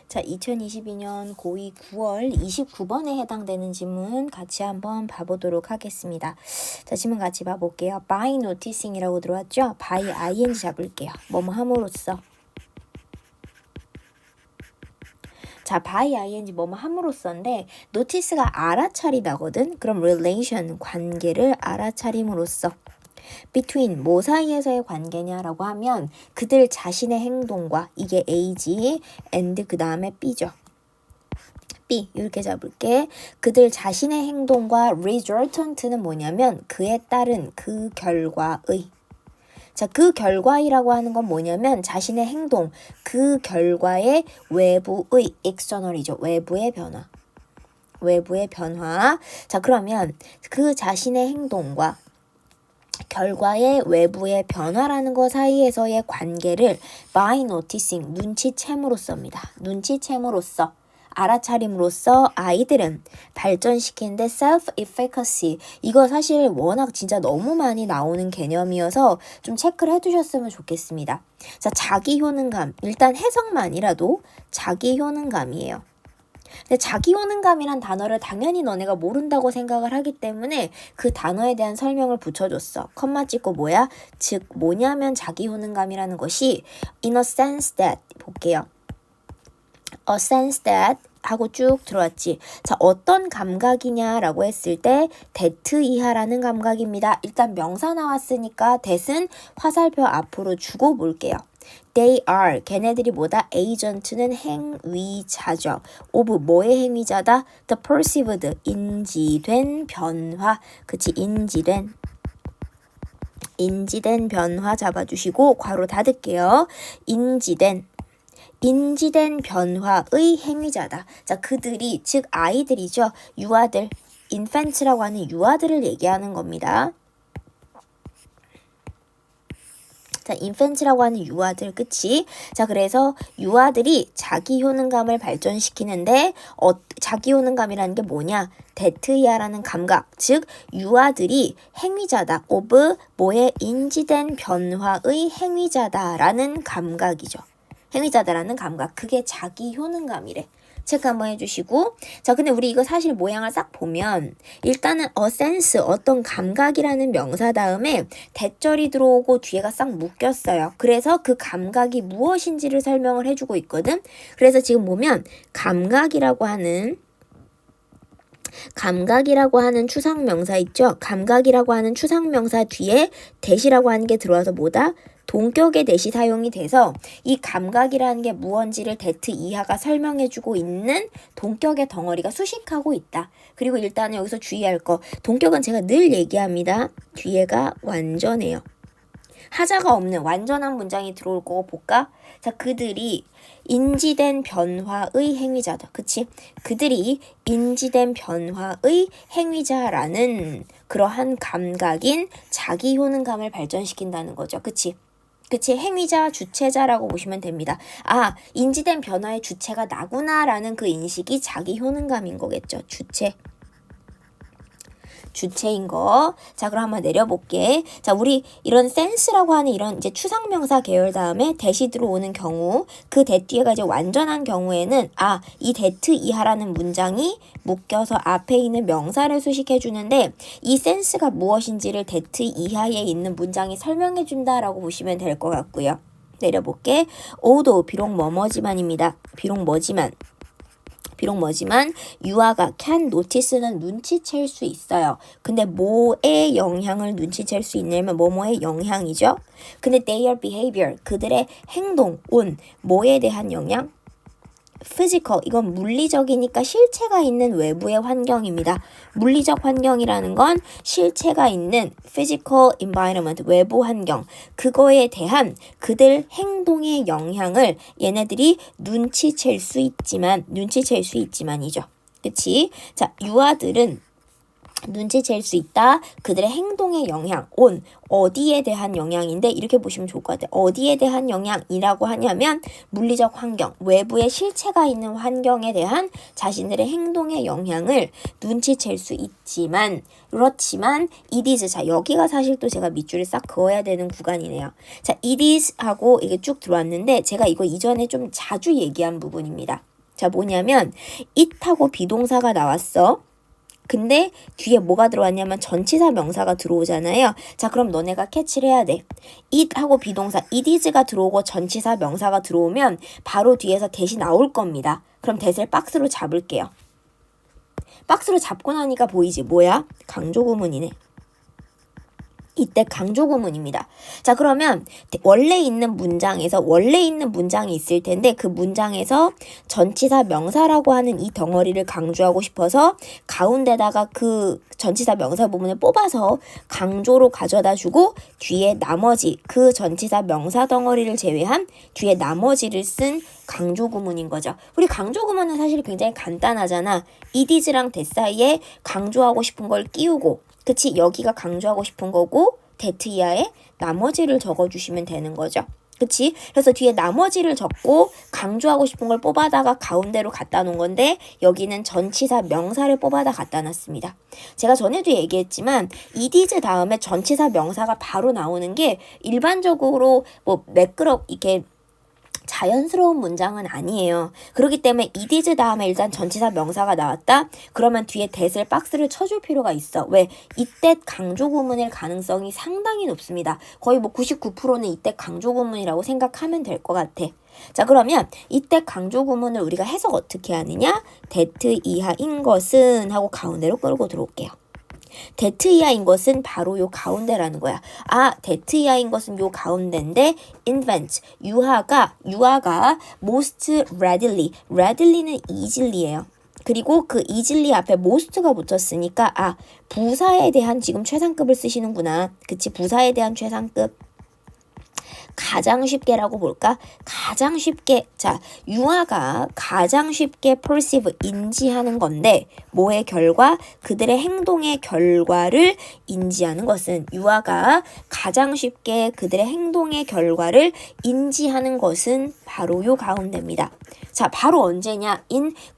자, 2022년 고2 9월 29번에 해당되는 지문 같이 한번 봐보도록 하겠습니다. 자, 지문 같이 봐볼게요. by noticing이라고 들어왔죠? by ing 잡을게요. 뭐뭐 함으로써. 자, by ing 뭐뭐 함으로써인데 notice가 알아차리다거든. 그럼 relation 관계를 알아차림으로써. between 뭐 사이에서의 관계냐라고 하면 그들 자신의 행동과 이게 A지 and 그 다음에 B죠. B 이렇게 잡을게. 그들 자신의 행동과 resultant는 뭐냐면 그에 따른 그 결과의. 자, 그 결과이라고 하는 건 뭐냐면 자신의 행동, 그 결과의 외부의 external이죠. 외부의 변화. 외부의 변화. 자, 그러면 그 자신의 행동과 결과의 외부의 변화라는 것 사이에서의 관계를 by noticing, 눈치챔으로써입니다. 눈치챔으로써, 알아차림으로써 아이들은 발전시키는데 self-efficacy, 이거 사실 워낙 진짜 너무 많이 나오는 개념이어서 좀 체크를 해두셨으면 좋겠습니다. 자, 자기 효능감, 일단 해석만이라도 자기 효능감이에요. 근데 자기 효능감이란 단어를 당연히 너네가 모른다고 생각을 하기 때문에 그 단어에 대한 설명을 붙여줬어. 컴마 찍고 뭐야? 즉 뭐냐면 자기 효능감이라는 것이 in a sense that 볼게요. a sense that 하고 쭉 들어왔지. 자, 어떤 감각이냐라고 했을 때 that 이하라는 감각입니다. 일단 명사 나왔으니까 that은 화살표 앞으로 주고 볼게요. They are, 걔네들이 뭐다? agent는 행위자죠. of 뭐의 행위자다? The perceived, 인지된 변화. 그치, 인지된 변화 잡아주시고 괄호 닫을게요. 인지된 변화의 행위자다. 자, 그들이, 즉 아이들이죠. 유아들, infants라고 하는 유아들을 얘기하는 겁니다. 자, infants라고 하는 유아들, 그치? 자, 그래서 유아들이 자기 효능감을 발전시키는데 자기 효능감이라는 게 뭐냐? 데트이아라는 감각, 즉 유아들이 행위자다. of 뭐의 인지된 변화의 행위자다라는 감각이죠. 행위자다라는 감각, 그게 자기 효능감이래. 체크 한번 해주시고. 자, 근데 우리 이거 사실 모양을 싹 보면 일단은 a sense, 어떤 감각이라는 명사 다음에 대절이 들어오고 뒤에가 싹 묶였어요. 그래서 그 감각이 무엇인지를 설명을 해주고 있거든. 그래서 지금 보면 감각이라고 하는 추상명사 있죠. 감각이라고 하는 추상명사 뒤에 대시라고 하는 게 들어와서 뭐다? 동격의 대시 사용이 돼서 이 감각이라는 게 무언지를 데트 이하가 설명해주고 있는 동격의 덩어리가 수식하고 있다. 그리고 일단은 여기서 주의할 거, 동격은 제가 늘 얘기합니다. 뒤에가 완전해요. 하자가 없는 완전한 문장이 들어올 거고 볼까? 자, 그들이 인지된 변화의 행위자다. 그치? 그들이 인지된 변화의 행위자라는 그러한 감각인 자기 효능감을 발전시킨다는 거죠. 그치? 그치? 행위자, 주체자라고 보시면 됩니다. 아, 인지된 변화의 주체가 나구나라는 그 인식이 자기 효능감인 거겠죠. 주체인 거. 자, 그럼 한번 내려볼게. 자, 우리 이런 센스라고 하는 이런 이제 추상명사 계열 다음에 대시 들어오는 경우, 그 대 뒤에가 이제 완전한 경우에는 이 데트 이하라는 문장이 묶여서 앞에 있는 명사를 수식해 주는데 이 센스가 무엇인지를 데트 이하에 있는 문장이 설명해 준다라고 보시면 될 것 같고요. 내려볼게. 오도 비록 뭐뭐지만입니다. 비록 뭐지만 유아가 can notice는 눈치챌 수 있어요. 근데 뭐의 영향을 눈치챌 수 있냐면 뭐뭐의 영향이죠. 근데 their behavior, 그들의 행동, 뭐에 대한 영향? physical, 이건 물리적이니까 실체가 있는 외부의 환경입니다. 물리적 환경이라는 건 실체가 있는 physical environment, 외부 환경, 그거에 대한 그들 행동의 영향을 얘네들이 눈치챌 수 있지만이죠. 그치? 자, 유아들은 눈치챌 수 있다. 그들의 행동에 영향, on, 어디에 대한 영향인데 이렇게 보시면 좋을 것 같아요. 어디에 대한 영향이라고 하냐면 물리적 환경, 외부의 실체가 있는 환경에 대한 자신들의 행동의 영향을 눈치챌 수 있지만 그렇지만 it is, 자 여기가 사실 또 제가 밑줄을 싹 그어야 되는 구간이네요. 자 it is 하고 이게 쭉 들어왔는데 제가 이거 이전에 좀 자주 얘기한 부분입니다. 자 뭐냐면 it하고 비동사가 나왔어. 근데 뒤에 뭐가 들어왔냐면 전치사 명사가 들어오잖아요. 자 그럼 너네가 캐치를 해야 돼. it하고 비동사 it is가 들어오고 전치사 명사가 들어오면 바로 뒤에서 대시 나올 겁니다. 그럼 대시를 박스로 잡을게요. 박스로 잡고 나니까 보이지? 뭐야? 강조구문이네. 이때 강조구문입니다. 자 그러면 원래 있는 문장이 있을 텐데 그 문장에서 전치사 명사라고 하는 이 덩어리를 강조하고 싶어서 가운데다가 그 전치사 명사 부분을 뽑아서 강조로 가져다 주고 뒤에 나머지 그 전치사 명사 덩어리를 제외한 뒤에 나머지를 쓴 강조구문인 거죠. 우리 강조구문은 사실 굉장히 간단하잖아. it is랑 that 사이에 강조하고 싶은 걸 끼우고 그치? 여기가 강조하고 싶은 거고 that 이하에 나머지를 적어주시면 되는 거죠. 그치? 그래서 뒤에 나머지를 적고 강조하고 싶은 걸 뽑아다가 가운데로 갖다 놓은 건데 여기는 전치사 명사를 뽑아다 갖다 놨습니다. 제가 전에도 얘기했지만 it is 다음에 전치사 명사가 바로 나오는 게 일반적으로 뭐 매끄럽 이렇게 자연스러운 문장은 아니에요. 그렇기 때문에 it is 다음에 일단 전치사 명사가 나왔다? 그러면 뒤에 that을 박스를 쳐줄 필요가 있어. 왜? 이때 강조구문일 가능성이 상당히 높습니다. 거의 뭐 99%는 이때 강조구문이라고 생각하면 될 것 같아. 자 그러면 이때 강조구문을 우리가 해석 어떻게 하느냐? that 이하인 것은 하고 가운데로 끌고 들어올게요. that 이하인 것은 바로 요 가운데라는 거야. 아, that 이하인 것은 요 가운데인데 invent, 유아가 most readilly는 easily예요. 그리고 그 easily 앞에 most가 붙었으니까 아, 부사에 대한 지금 최상급을 쓰시는구나. 그치? 부사에 대한 최상급. 가장 쉽게라고 볼까? 가장 쉽게, 자, 유아가 가장 쉽게 perceive, 인지하는 건데 뭐의 결과? 그들의 행동의 결과를 인지하는 것은 유아가 가장 쉽게 그들의 행동의 결과를 인지하는 것은 바로 요 가운데입니다. 자, 바로 언제냐?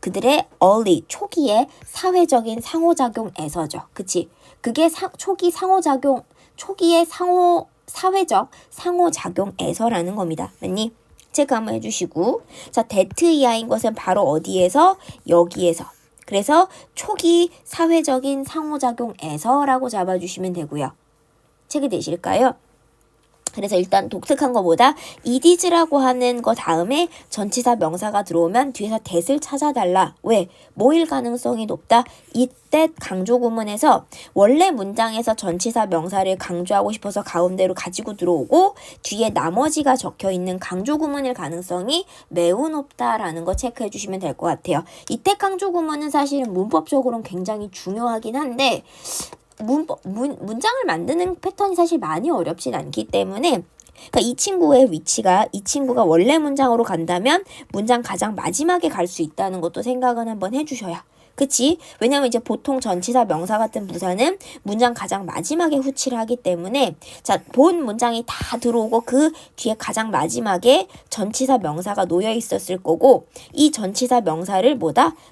그들의 early, 초기의 사회적인 상호작용에서죠. 그치? 그게 초기의 사회적 상호작용에서라는 겁니다. 맞니? 체크 한번 해주시고 자, that 이하인 것은 바로 어디에서? 여기에서. 그래서 초기 사회적인 상호작용에서라고 잡아주시면 되고요. 체크 되실까요? 그래서 일단 독특한 것보다 it is라고 하는 거 다음에 전치사 명사가 들어오면 뒤에서 that을 찾아달라. 왜? 뭐일 가능성이 높다? 이때 강조구문에서 원래 문장에서 전치사 명사를 강조하고 싶어서 가운데로 가지고 들어오고 뒤에 나머지가 적혀있는 강조구문일 가능성이 매우 높다라는 거 체크해 주시면 될 것 같아요. 이때 강조구문은 사실은 문법적으로는 굉장히 중요하긴 한데 문장을 만드는 패턴이 사실 많이 어렵진 않기 때문에 그러니까 이 친구가 원래 문장으로 간다면 문장 가장 마지막에 갈 수 있다는 것도 생각은 한번 해주셔야. 그치? 왜냐면 이제 보통 전치사 명사 같은 부사는 문장 가장 마지막에 후치를 하기 때문에 자, 본 문장이 다 들어오고 그 뒤에 가장 마지막에 전치사 명사가 놓여 있었을 거고 이 전치사 명사를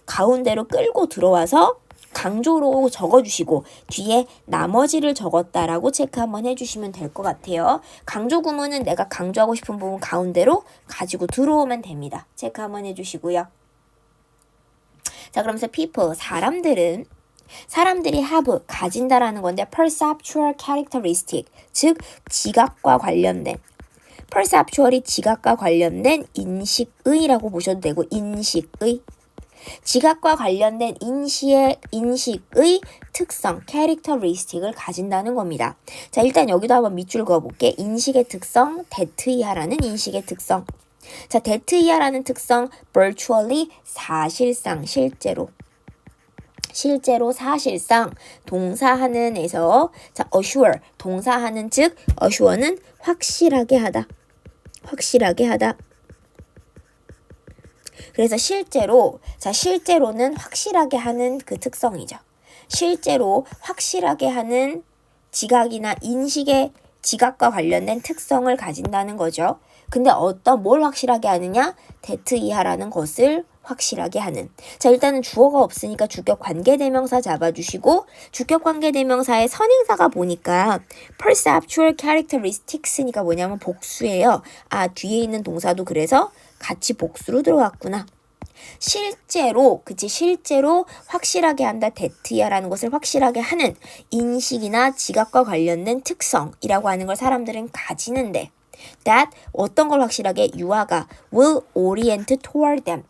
가운데로 끌고 들어와서 강조로 적어주시고 뒤에 나머지를 적었다라고 체크 한번 해주시면 될 것 같아요. 강조 구문은 내가 강조하고 싶은 부분 가운데로 가지고 들어오면 됩니다. 체크 한번 해주시고요. 자, 그러면서 people, 사람들이 have, 가진다라는 건데 perceptual characteristic, 즉 지각과 관련된 perceptual이 지각과 관련된 인식의라고 보셔도 되고 인식의 지각과 관련된 인식의 특성, characteristic을 가진다는 겁니다. 자, 일단 여기도 한번 밑줄 그어볼게. 인식의 특성, that 이하라는 인식의 특성. 자, that 이하라는 특성, virtually, 사실상, 실제로, 사실상, 동사하는에서, 자, assure, 동사하는 즉, assure는 확실하게 하다. 그래서 실제로는 확실하게 하는 그 특성이죠. 실제로 확실하게 하는 지각이나 인식의 지각과 관련된 특성을 가진다는 거죠. 근데 뭘 확실하게 하느냐? that 이하라는 것을 확실하게 하는. 자, 일단은 주어가 없으니까 주격 관계대명사 잡아주시고, 주격 관계대명사의 선행사가 보니까 perceptual characteristics니까 뭐냐면 복수예요. 아, 뒤에 있는 동사도 그래서 같이 복수로 들어갔구나. 실제로 확실하게 한다, that야라는 것을 확실하게 하는 인식이나 지각과 관련된 특성이라고 하는 걸 사람들은 가지는데, that 어떤 걸 확실하게? 유아가 will orient toward them.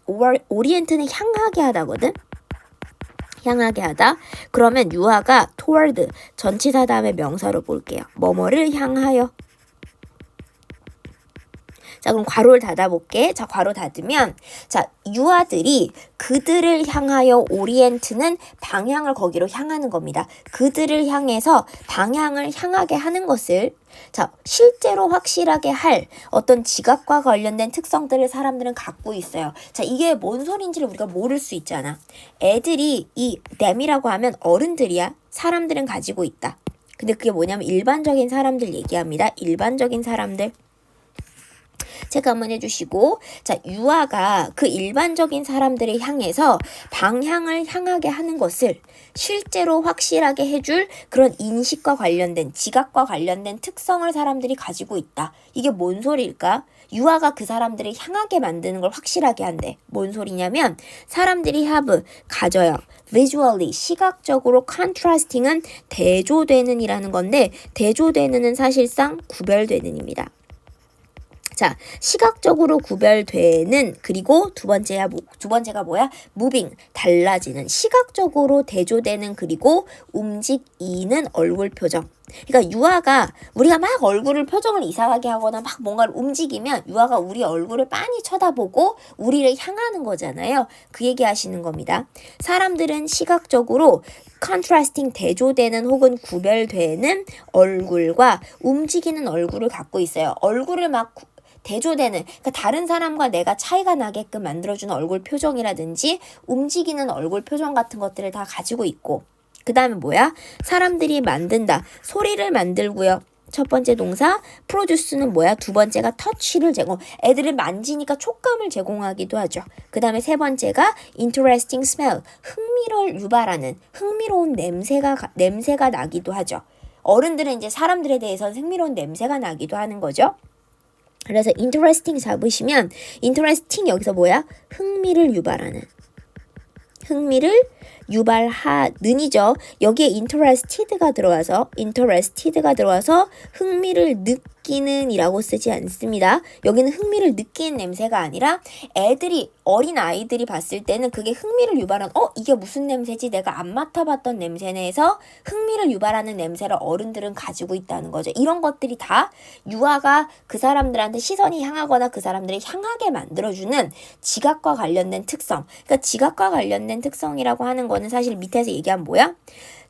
orient는 향하게 하다거든. 향하게 하다. 그러면 유아가 toward 전치사 다음에 명사로 볼게요. 뭐뭐를 향하여. 자, 그럼 괄호를 닫아볼게. 자, 괄호 닫으면, 자, 유아들이 그들을 향하여 오리엔트는 방향을 거기로 향하는 겁니다. 그들을 향해서 방향을 향하게 하는 것을, 자, 실제로 확실하게 할 어떤 지각과 관련된 특성들을 사람들은 갖고 있어요. 자, 이게 뭔 소린지를 우리가 모를 수 있잖아. 애들이 이 them이라고 하면 어른들이야. 사람들은 가지고 있다. 근데 그게 뭐냐면 일반적인 사람들 얘기합니다. 일반적인 사람들. 체크 한번 해주시고, 자, 유아가 그 일반적인 사람들을 향해서 방향을 향하게 하는 것을 실제로 확실하게 해줄 그런 인식과 관련된, 지각과 관련된 특성을 사람들이 가지고 있다. 이게 뭔 소리일까? 유아가 그 사람들을 향하게 만드는 걸 확실하게 한대. 뭔 소리냐면 사람들이 have, 가져요. visually, 시각적으로 contrasting은 대조되는 이라는 건데, 대조되는은 사실상 구별되는입니다. 자, 시각적으로 구별되는, 그리고 두 번째가 뭐야? moving, 달라지는, 시각적으로 대조되는, 그리고 움직이는 얼굴 표정. 그러니까 유아가 우리가 막 얼굴을 표정을 이상하게 하거나 막 뭔가를 움직이면 유아가 우리 얼굴을 빤히 쳐다보고 우리를 향하는 거잖아요. 그 얘기 하시는 겁니다. 사람들은 시각적으로 contrasting, 대조되는 혹은 구별되는 얼굴과 움직이는 얼굴을 갖고 있어요. 얼굴을 막 대조되는, 그러니까 다른 사람과 내가 차이가 나게끔 만들어주는 얼굴 표정이라든지 움직이는 얼굴 표정 같은 것들을 다 가지고 있고, 그 다음에 뭐야? 사람들이 만든다. 소리를 만들고요. 첫 번째 동사, 프로듀스는 뭐야? 두 번째가 터치를 제공. 애들을 만지니까 촉감을 제공하기도 하죠. 그 다음에 세 번째가 interesting smell. 흥미를 유발하는, 흥미로운 냄새가 나기도 하죠. 어른들은 이제 사람들에 대해서 흥미로운 냄새가 나기도 하는 거죠. 그래서 interesting 잡으시면 interesting 여기서 뭐야? 흥미를 유발하는. 흥미를 유발하는이죠. 여기에 interested가 들어와서 흥미를 느끼는 이라고 쓰지 않습니다. 여기는 흥미를 느끼는 냄새가 아니라 어린 아이들이 봤을 때는 그게 흥미를 유발한 이게 무슨 냄새지? 내가 안 맡아봤던 냄새네 해서 흥미를 유발하는 냄새를 어른들은 가지고 있다는 거죠. 이런 것들이 다 유아가 그 사람들한테 시선이 향하거나 그 사람들을 향하게 만들어주는 지각과 관련된 특성. 그러니까 지각과 관련된 특성이라고 하는 거는 사실 밑에서 얘기한 뭐야?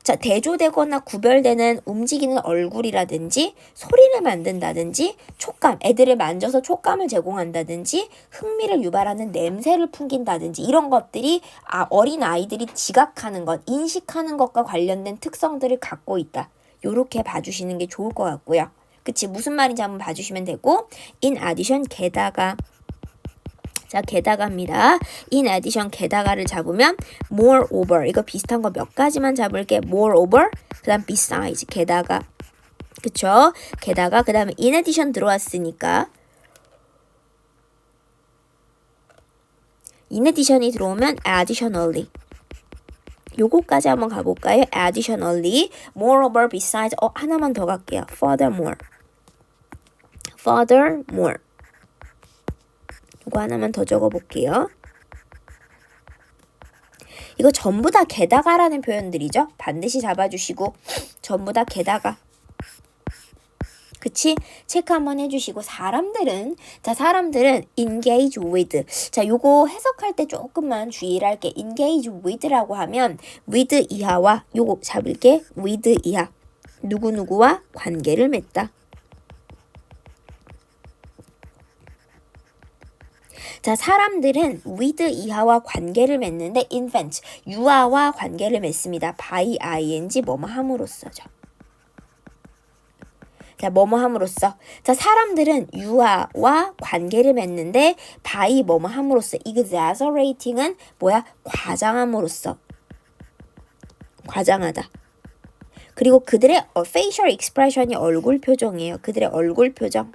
자, 대조되거나 구별되는 움직이는 얼굴이라든지 소리를 만든다든지 촉감, 애들을 만져서 촉감을 제공한다든지 흥미를 유발하는 냄새를 풍긴다든지 이런 것들이 어린 아이들이 지각하는 것, 인식하는 것과 관련된 특성들을 갖고 있다. 요렇게 봐주시는 게 좋을 것 같고요. 그치? 무슨 말인지 한번 봐주시면 되고, in addition, 게다가. 자, 게다가입니다. in addition, 게다가를 잡으면 moreover, 이거 비슷한 거 몇 가지만 잡을게. moreover, 그 다음 besides, 게다가. 그쵸? 게다가, 그 다음에 in addition 들어왔으니까 in addition이 들어오면 additionally. 요거까지 한번 가볼까요? additionally, moreover, besides, 하나만 더 갈게요. furthermore. 이거 하나만 더 적어볼게요. 이거 전부 다 게다가라는 표현들이죠. 반드시 잡아주시고 전부 다 게다가. 그치? 체크 한번 해주시고 사람들은 engage with. 자, 요거 해석할 때 조금만 주의를 할게. engage with라고 하면 with 이하와 요거 잡을게. with 이하. 누구누구와 관계를 맺다. 자, 사람들은 with 이하와 관계를 맺는데 infant, 유아와 관계를 맺습니다. by ing 뭐뭐 함으로써죠. 자, 뭐뭐 함으로써. 자, 사람들은 유아와 관계를 맺는데 by 뭐뭐 함으로써. exaggerating은 뭐야? 과장함으로써. 과장하다. 그리고 그들의 facial expression이 얼굴 표정이에요. 그들의 얼굴 표정.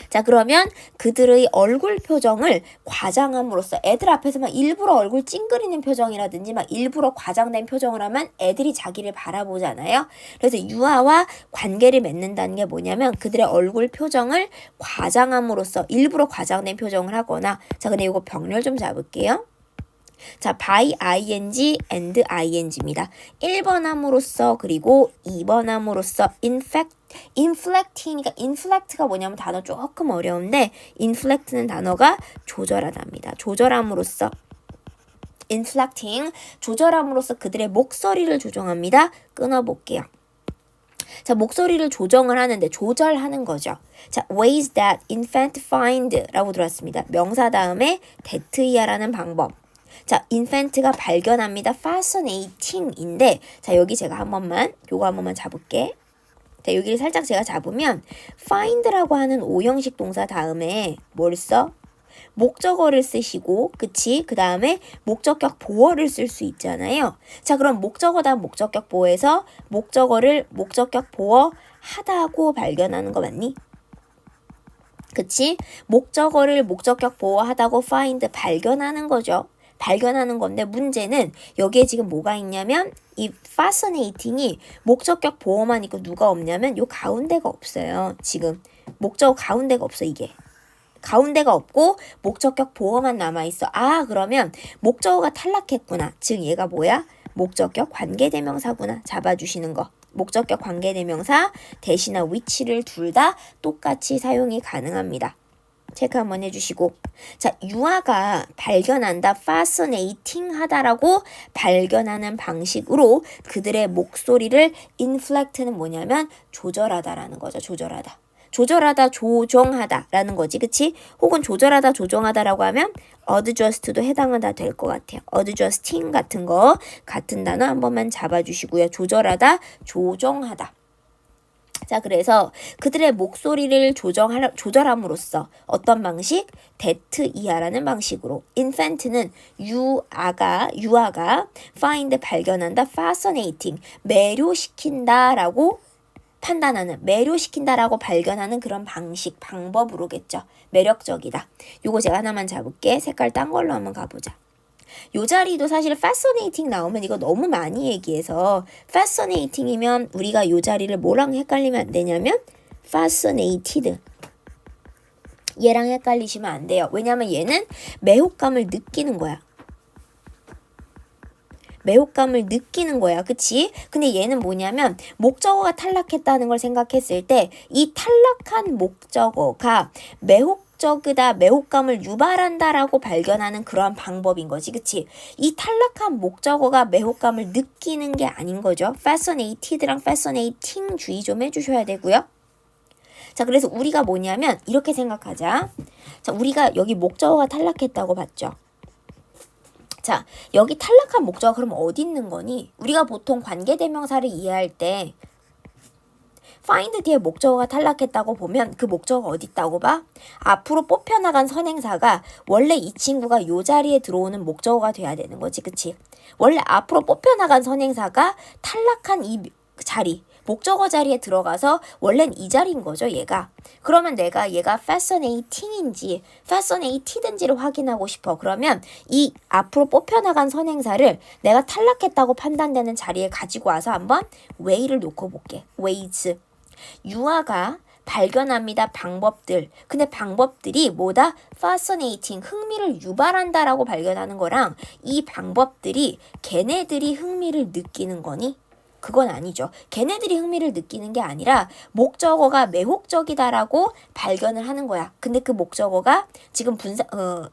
자, 그러면 그들의 얼굴 표정을 과장함으로써 애들 앞에서 막 일부러 얼굴 찡그리는 표정이라든지 막 일부러 과장된 표정을 하면 애들이 자기를 바라보잖아요. 그래서 유아와 관계를 맺는다는 게 뭐냐면 그들의 얼굴 표정을 과장함으로써 일부러 과장된 표정을 하거나. 자, 근데 이거 병렬 좀 잡을게요. 자, by ing and ing입니다. 1번 함으로써 그리고 2번 함으로써 inflect이니까 inflect가 뭐냐면 단어 조금 어려운데 inflect는 단어가 조절하다입니다. 조절함으로써 inflecting 조절함으로써 그들의 목소리를 조정합니다. 끊어볼게요. 자, 목소리를 조정을 하는데 조절하는 거죠. 자, ways that infant find 라고 들어왔습니다. 명사 다음에 that이야라는 방법. 자, infant가 발견합니다. fascinating인데, 자, 여기 제가 요거 한 번만 잡을게. 자, 여기를 살짝 제가 잡으면 find라고 하는 오형식 동사 다음에 뭘 써? 목적어를 쓰시고, 그치? 그 다음에 목적격 보어를 쓸 수 있잖아요. 자, 그럼 목적어 다음 목적격 보어에서 목적어를 목적격 보어 하다고 발견하는 거 맞니? 그치? 목적어를 목적격 보어 하다고 find 발견하는 거죠. 발견하는 건데 문제는 여기에 지금 뭐가 있냐면 이 fascinating이 목적격 보어만 있고 누가 없냐면 요 가운데가 없어요. 지금 목적어 가운데가 없어. 이게 가운데가 없고 목적격 보어만 남아있어. 아, 그러면 목적어가 탈락했구나. 즉 얘가 뭐야? 목적격 관계대명사구나. 잡아주시는 거. 목적격 관계대명사 대시나 which를 둘 다 똑같이 사용이 가능합니다. 체크 한번 해주시고. 자, 유아가 발견한다, fascinating 하다라고 발견하는 방식으로 그들의 목소리를 inflect는 뭐냐면 조절하다라는 거죠. 조절하다. 조절하다, 조정하다 라는 거지. 그치? 혹은 조절하다, 조정하다라고 하면 adjust도 해당하다 될 것 같아요. adjusting 같은 거 같은 단어 한 번만 잡아주시고요. 조절하다, 조정하다. 자, 그래서 그들의 목소리를 조절함으로써 어떤 방식? that이야라는 방식으로 infant는 유아가 find 발견한다, fascinating 매료시킨다라고 판단하는, 매료시킨다라고 발견하는 그런 방식, 방법으로겠죠. 매력적이다. 요거 제가 하나만 잡을게. 색깔 딴 걸로 한번 가보자. 요 자리도 사실 fascinating 나오면 이거 너무 많이 얘기해서 fascinating이면 우리가 요 자리를 뭐랑 헷갈리면 안 되냐면 fascinated 얘랑 헷갈리시면 안 돼요. 왜냐면 얘는 매혹감을 느끼는 거야. 매혹감을 느끼는 거야. 그치? 근데 얘는 뭐냐면 목적어가 탈락했다는 걸 생각했을 때 이 탈락한 목적어가 매혹적이다, 매혹감을 유발한다라고 발견하는 그러한 방법인 거지. 그치? 이 탈락한 목적어가 매혹감을 느끼는 게 아닌 거죠. fascinated랑 fascinating 주의 좀 해주셔야 되고요. 자, 그래서 우리가 뭐냐면 이렇게 생각하자. 자, 우리가 여기 목적어가 탈락했다고 봤죠. 자, 여기 탈락한 목적어 그럼 어디 있는 거니? 우리가 보통 관계대명사를 이해할 때 find 뒤에 목적어가 탈락했다고 보면 그 목적어가 어디 있다고 봐? 앞으로 뽑혀나간 선행사가 원래 이 친구가 요 자리에 들어오는 목적어가 돼야 되는 거지. 그치? 원래 앞으로 뽑혀나간 선행사가 탈락한 이 자리, 목적어 자리에 들어가서 원래는 이 자리인 거죠, 얘가. 그러면 내가 얘가 fascinating인지 fascinated인지를 확인하고 싶어. 그러면 이 앞으로 뽑혀나간 선행사를 내가 탈락했다고 판단되는 자리에 가지고 와서 한번 way를 놓고 볼게. ways. 유아가 발견합니다. 방법들. 근데 방법들이 뭐다? fascinating, 흥미를 유발한다라고 발견하는 거랑 이 방법들이 걔네들이 흥미를 느끼는 거니? 그건 아니죠. 걔네들이 흥미를 느끼는 게 아니라 목적어가 매혹적이다라고 발견을 하는 거야. 근데 그 목적어가 지금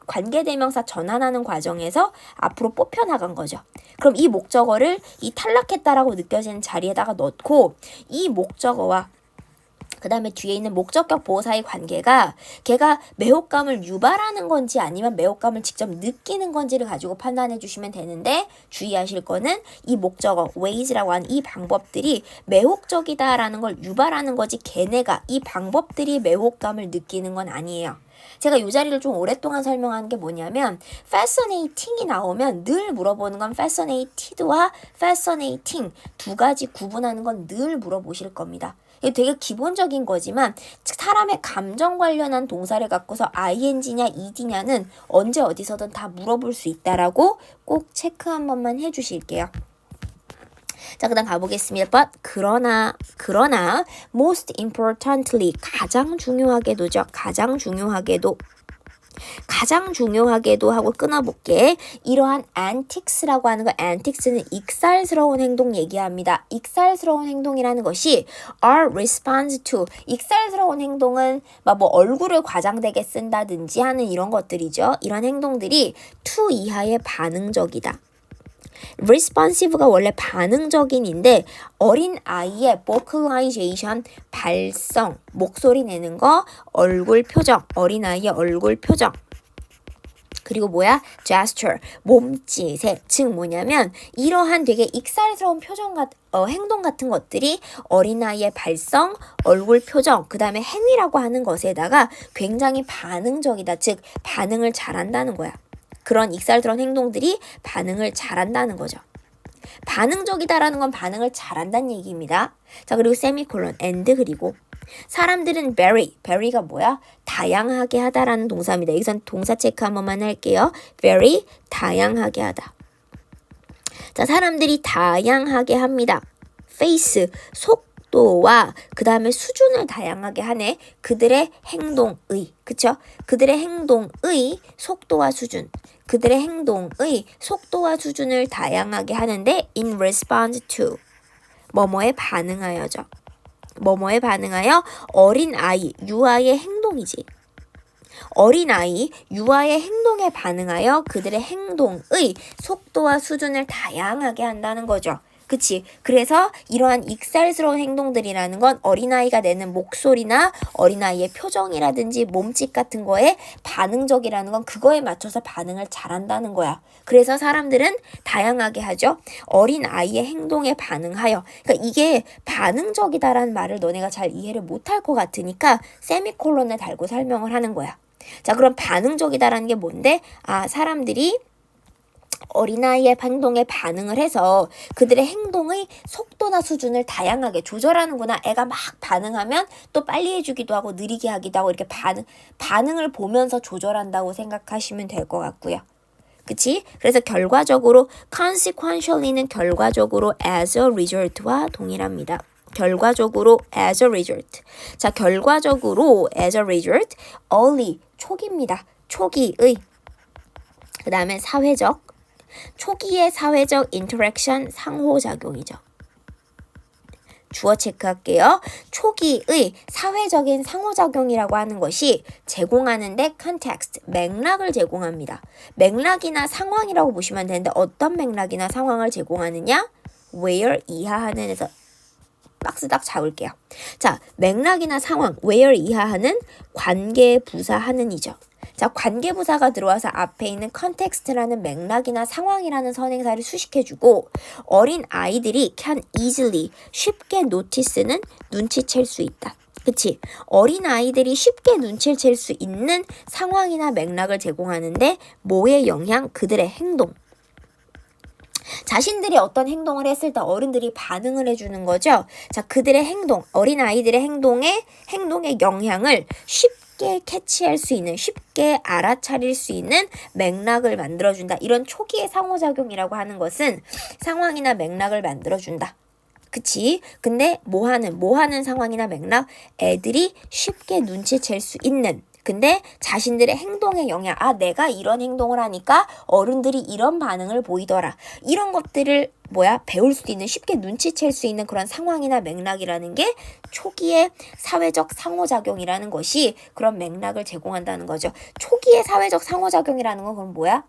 관계대명사 전환하는 과정에서 앞으로 뽑혀나간 거죠. 그럼 이 목적어를 이 탈락했다라고 느껴지는 자리에다가 넣고 이 목적어와 그 다음에 뒤에 있는 목적격 보호 사이 관계가 걔가 매혹감을 유발하는 건지 아니면 매혹감을 직접 느끼는 건지를 가지고 판단해 주시면 되는데 주의하실 거는 이 목적어 ways라고 하는 이 방법들이 매혹적이다라는 걸 유발하는 거지 걔네가 이 방법들이 매혹감을 느끼는 건 아니에요. 제가 이 자리를 좀 오랫동안 설명한 게 뭐냐면 fascinating이 나오면 늘 물어보는 건 fascinated와 fascinating 두 가지 구분하는 건 늘 물어보실 겁니다. 이게 되게 기본적인 거지만 사람의 감정 관련한 동사를 갖고서 ing냐 ed냐는 언제 어디서든 다 물어볼 수 있다라고 꼭 체크 한 번만 해주실게요. 자, 그 다음 가보겠습니다. But 그러나 most importantly 가장 중요하게도죠. 가장 중요하게도 하고 끊어볼게. 이러한 antics라고 하는 거, antics는 익살스러운 행동 얘기합니다. 익살스러운 행동이라는 것이 are response to, 익살스러운 행동은 뭐 얼굴을 과장되게 쓴다든지 하는 이런 것들이죠. 이런 행동들이 to 이하의 반응적이다. responsive가 원래 반응적인인데 어린 아이의 vocalization, 발성, 목소리 내는 거, 얼굴 표정, 어린 아이의 얼굴 표정. 그리고 뭐야? gesture, 몸짓에 즉 뭐냐면 이러한 되게 익살스러운 행동 같은 것들이 어린아이의 발성, 얼굴 표정, 그 다음에 행위라고 하는 것에다가 굉장히 반응적이다. 즉 반응을 잘한다는 거야. 그런 익살스러운 행동들이 반응을 잘한다는 거죠. 반응적이다라는 건 반응을 잘한다는 얘기입니다. 자, 그리고 세미콜론, and 그리고 사람들은 very가 뭐야? 다양하게 하다라는 동사입니다. 여기선 동사 체크 한 번만 할게요. very, 다양하게 하다. 자, 사람들이 다양하게 합니다. face, 속도와 그 다음에 수준을 다양하게 하네. 그들의 행동의, 그쵸? 그들의 행동의 속도와 수준. 그들의 행동의 속도와 수준을 다양하게 하는데 in response to 뭐뭐에 반응하여죠. 뭐뭐에 반응하여 어린아이, 유아의 행동이지. 어린아이, 유아의 행동에 반응하여 그들의 행동의 속도와 수준을 다양하게 한다는 거죠. 그치? 그래서 이러한 익살스러운 행동들이라는 건 어린아이가 내는 목소리나 어린아이의 표정이라든지 몸짓 같은 거에 반응적이라는 건 그거에 맞춰서 반응을 잘한다는 거야. 그래서 사람들은 다양하게 하죠. 어린아이의 행동에 반응하여. 그러니까 이게 반응적이다라는 말을 너네가 잘 이해를 못할 것 같으니까 세미콜론을 달고 설명을 하는 거야. 자, 그럼 반응적이다라는 게 뭔데? 아, 사람들이 어린아이의 행동에 반응을 해서 그들의 행동의 속도나 수준을 다양하게 조절하는구나. 애가 막 반응하면 또 빨리 해주기도 하고 느리게 하기도 하고 이렇게 반응을 보면서 조절한다고 생각하시면 될 것 같고요. 그치? 그래서 결과적으로 consequentially는 결과적으로 as a result와 동일합니다. 결과적으로 as a result. 자, 결과적으로 as a result, early, 초기입니다. 초기의. 그 다음에 사회적. 초기의 사회적 인터랙션 상호작용이죠. 주어 체크할게요. 초기의 사회적인 상호작용이라고 하는 것이 제공하는데 context, 맥락을 제공합니다. 맥락이나 상황이라고 보시면 되는데 어떤 맥락이나 상황을 제공하느냐? where 이하하는 에서 박스 딱 잡을게요. 자, 맥락이나 상황, where 이하하는 관계 부사하는 이죠. 자, 관계부사가 들어와서 앞에 있는 context라는 맥락이나 상황이라는 선행사를 수식해주고 어린 아이들이 can easily, 쉽게 notice는 눈치챌 수 있다. 그치? 어린 아이들이 쉽게 눈치를 챌 수 있는 상황이나 맥락을 제공하는데 뭐의 영향? 그들의 행동. 자신들이 어떤 행동을 했을 때 어른들이 반응을 해주는 거죠. 자, 그들의 행동, 어린 아이들의 행동의 영향을 쉽게 캐치할 수 있는, 쉽게 알아차릴 수 있는 맥락을 만들어준다. 이런 초기의 상호작용이라고 하는 것은 상황이나 맥락을 만들어준다. 그치? 근데 뭐 하는 상황이나 맥락? 애들이 쉽게 눈치챌 수 있는. 근데 자신들의 행동의 영향, 아, 내가 이런 행동을 하니까 어른들이 이런 반응을 보이더라. 이런 것들을 배울 수 있는, 쉽게 눈치챌 수 있는 그런 상황이나 맥락이라는 게 초기의 사회적 상호작용이라는 것이 그런 맥락을 제공한다는 거죠. 초기의 사회적 상호작용이라는 건 그럼 뭐야?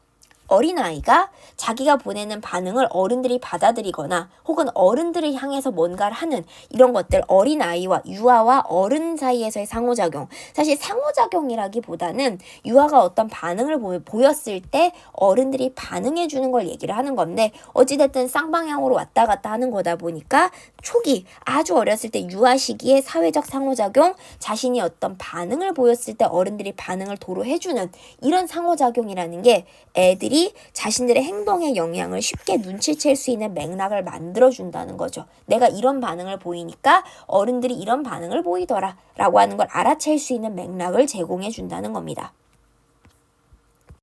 어린아이가 자기가 보내는 반응을 어른들이 받아들이거나 혹은 어른들을 향해서 뭔가를 하는 이런 것들, 어린아이와 유아와 어른 사이에서의 상호작용. 사실 상호작용이라기보다는 유아가 어떤 반응을 보였을 때 어른들이 반응해 주는 걸 얘기를 하는 건데, 어찌됐든 쌍방향으로 왔다 갔다 하는 거다 보니까 초기 아주 어렸을 때 유아 시기의 사회적 상호작용, 자신이 어떤 반응을 보였을 때 어른들이 반응을 도로해 주는 이런 상호작용이라는 게 애들이 자신들의 행동의 영향을 쉽게 눈치챌 수 있는 맥락을 만들어준다는 거죠. 내가 이런 반응을 보이니까 어른들이 이런 반응을 보이더라 라고 하는 걸 알아챌 수 있는 맥락을 제공해 준다는 겁니다.